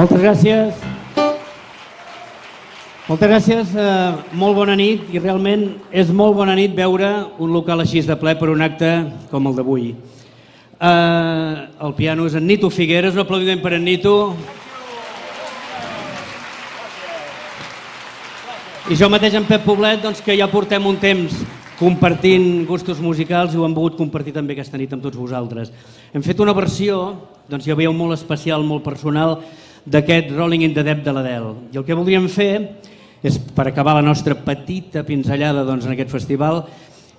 Moltes gràcies. Moltes gràcies, molt bona nit, i realment és molt bona nit veure un local així de ple per un acte com el d'avui. El piano és en Nito Figueres, un aplaudiment per en Nito. I jo mateix, en Pep Poblet, que ja portem un temps compartint gustos musicals i ho hem volgut compartir també aquesta nit amb tots vosaltres. Hem fet una versió, ja veieu, molt especial, molt personal, d'aquest Rolling in the Deep de l'Adele. I el que voldríem fer és, per acabar la nostra petita pinzellada en aquest festival,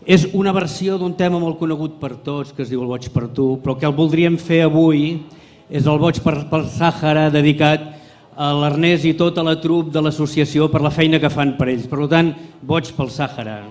és una versió d'un tema molt conegut per tots, que es diu El boig per tu, però el que el voldríem fer avui és El boig pel Sàhara, dedicat a l'Ernest i tota la trup de l'associació per la feina que fan per ells. Per tant, Boig pel Sàhara.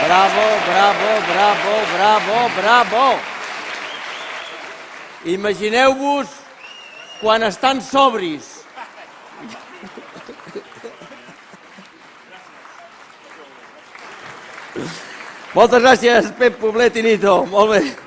Bravo, bravo, bravo, bravo, bravo. Imagineu-vos quan estan sobris. Moltes gràcies, Pep Poblet i Nito. Molt bé.